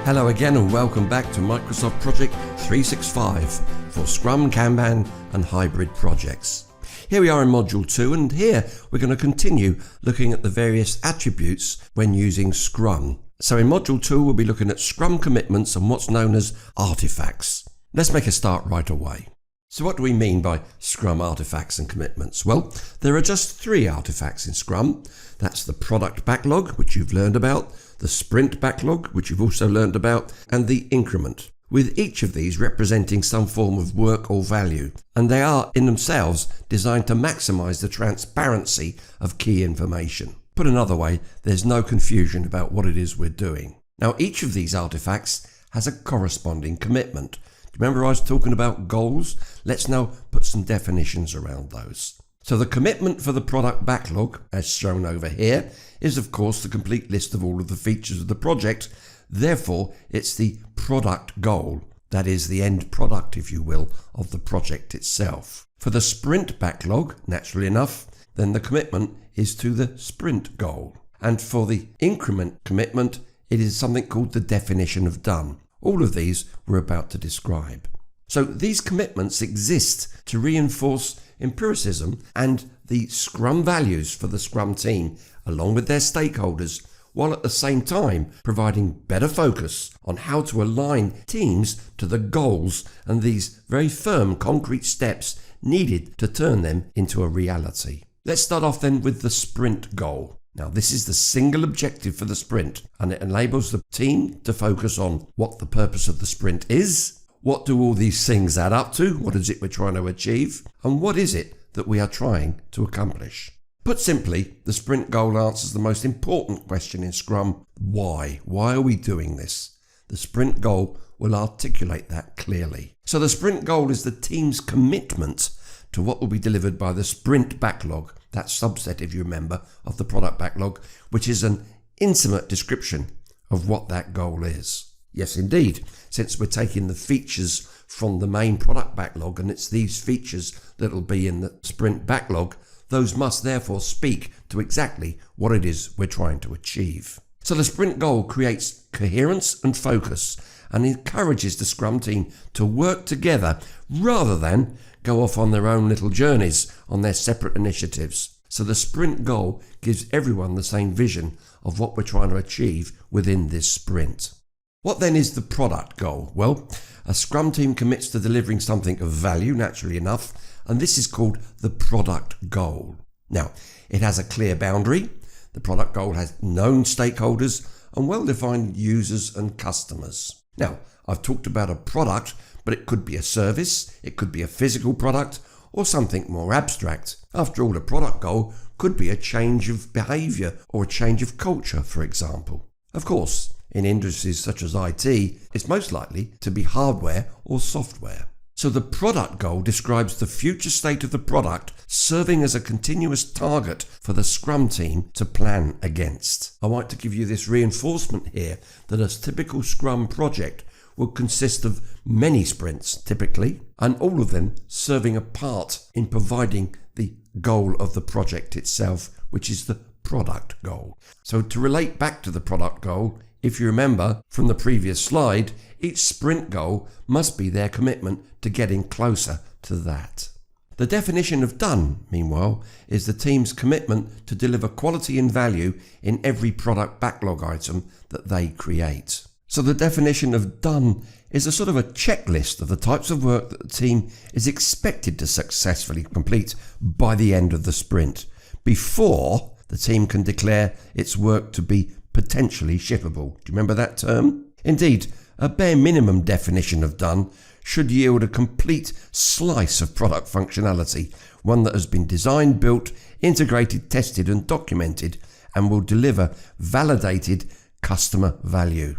Hello again and welcome back to Microsoft Project 365 for Scrum, Kanban and Hybrid Projects. Here we are in Module 2, and here we're going to continue looking at the various attributes when using Scrum. So in Module 2 we'll be looking at Scrum commitments and what's known as artifacts. Let's make a start right away. So what do we mean by Scrum artifacts and commitments? Well, there are just 3 artifacts in Scrum. That's the product backlog, which you've learned about, the sprint backlog, which you've also learned about, and the increment, with each of these representing some form of work or value. And they are in themselves designed to maximize the transparency of key information. Put another way, there's no confusion about what it is we're doing. Now, each of these artifacts has a corresponding commitment. Remember I was talking about goals? Let's now put some definitions around those. So the commitment for the product backlog, as shown over here, is of course the complete list of all of the features of the project. Therefore, it's the product goal, that is the end product, if you will, of the project itself. For the sprint backlog, naturally enough, then the commitment is to the sprint goal. And for the increment commitment, it is something called the definition of done. All of these we're about to describe. So these commitments exist to reinforce empiricism and the Scrum values for the Scrum team, along with their stakeholders, while at the same time providing better focus on how to align teams to the goals and these very firm concrete steps needed to turn them into a reality. Let's start off then with the sprint goal. Now, this is the single objective for the sprint, and it enables the team to focus on what the purpose of the sprint is, what do all these things add up to, what is it we're trying to achieve, and what is it that we are trying to accomplish. Put simply, the sprint goal answers the most important question in Scrum: why? Why are we doing this? The sprint goal will articulate that clearly. So the sprint goal is the team's commitment to what will be delivered by the sprint backlog, that subset, if you remember, of the product backlog, which is an intimate description of what that goal is. Yes, indeed, since we're taking the features from the main product backlog and it's these features that will be in the sprint backlog, those must therefore speak to exactly what it is we're trying to achieve. So the sprint goal creates coherence and focus and encourages the Scrum team to work together rather than go off on their own little journeys on their separate initiatives. So the sprint goal gives everyone the same vision of what we're trying to achieve within this sprint. What then is the product goal? Well, a Scrum team commits to delivering something of value, naturally enough, and this is called the product goal. Now, it has a clear boundary. The product goal has known stakeholders and well-defined users and customers. Now, I've talked about a product, but it could be a service, it could be a physical product, or something more abstract. After all, a product goal could be a change of behaviour or a change of culture, for example. Of course, in industries such as IT, it's most likely to be hardware or software. So the product goal describes the future state of the product, serving as a continuous target for the Scrum team to plan against. I want to give you this reinforcement here that a typical Scrum project will consist of many sprints typically, and all of them serving a part in providing the goal of the project itself, which is the product goal. So to relate back to the product goal, if you remember from the previous slide, each sprint goal must be their commitment to getting closer to that. The definition of done, meanwhile, is the team's commitment to deliver quality and value in every product backlog item that they create. So the definition of done is a sort of a checklist of the types of work that the team is expected to successfully complete by the end of the sprint, before the team can declare its work to be potentially shippable. Do you remember that term? Indeed, a bare minimum definition of done should yield a complete slice of product functionality, one that has been designed, built, integrated, tested and documented, and will deliver validated customer value.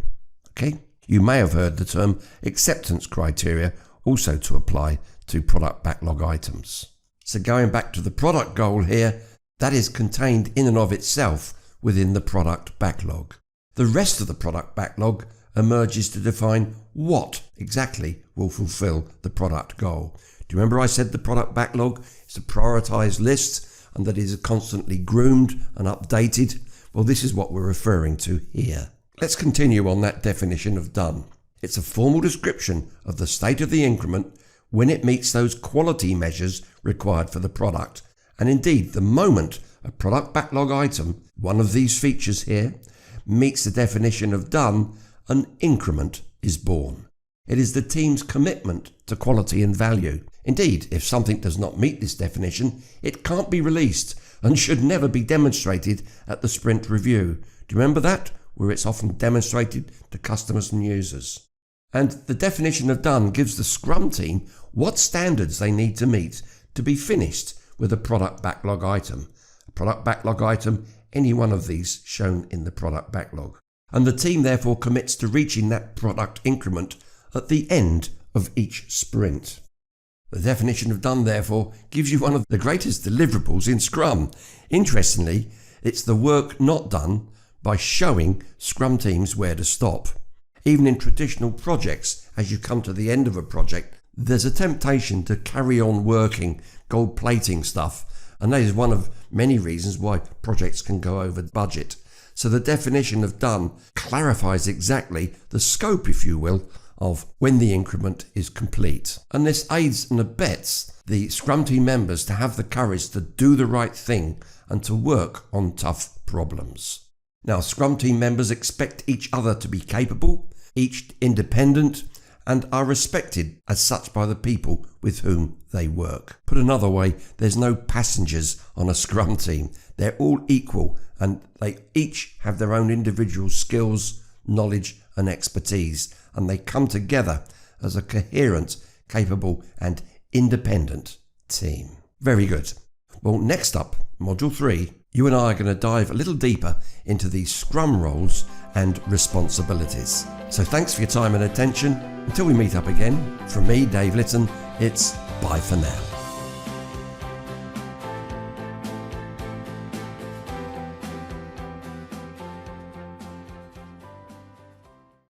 Okay? You may have heard the term acceptance criteria also to apply to product backlog items. So going back to the product goal here, that is contained in and of itself within the product backlog. The rest of the product backlog emerges to define what exactly will fulfill the product goal. Do you remember I said the product backlog is a prioritized list and that it is constantly groomed and updated? Well, this is what we're referring to here. Let's continue on that definition of done. It's a formal description of the state of the increment when it meets those quality measures required for the product. And indeed, the moment a product backlog item, one of these features here, meets the definition of done, an increment is born. It is the team's commitment to quality and value. Indeed, if something does not meet this definition, it can't be released and should never be demonstrated at the sprint review. Do you remember that? Where it's often demonstrated to customers and users. And the definition of done gives the Scrum team what standards they need to meet to be finished with a product backlog item. A product backlog item, any one of these shown in the product backlog. And the team therefore commits to reaching that product increment at the end of each sprint. The definition of done, therefore, gives you one of the greatest deliverables in Scrum. Interestingly, it's the work not done by showing Scrum teams where to stop. Even in traditional projects, as you come to the end of a project, there's a temptation to carry on working, gold plating stuff, and that is one of many reasons why projects can go over budget. So the definition of done clarifies exactly the scope, if you will, of when the increment is complete. And this aids and abets the Scrum team members to have the courage to do the right thing and to work on tough problems. Now, Scrum team members expect each other to be capable, each independent, and are respected as such by the people with whom they work. Put another way, there's no passengers on a Scrum team. They're all equal and they each have their own individual skills, knowledge and expertise, and they come together as a coherent, capable and independent team. Very good. Well, next up, Module 3, you and I are going to dive a little deeper into these Scrum roles and responsibilities. So thanks for your time and attention. Until we meet up again, from me, Dave Litton, it's bye for now.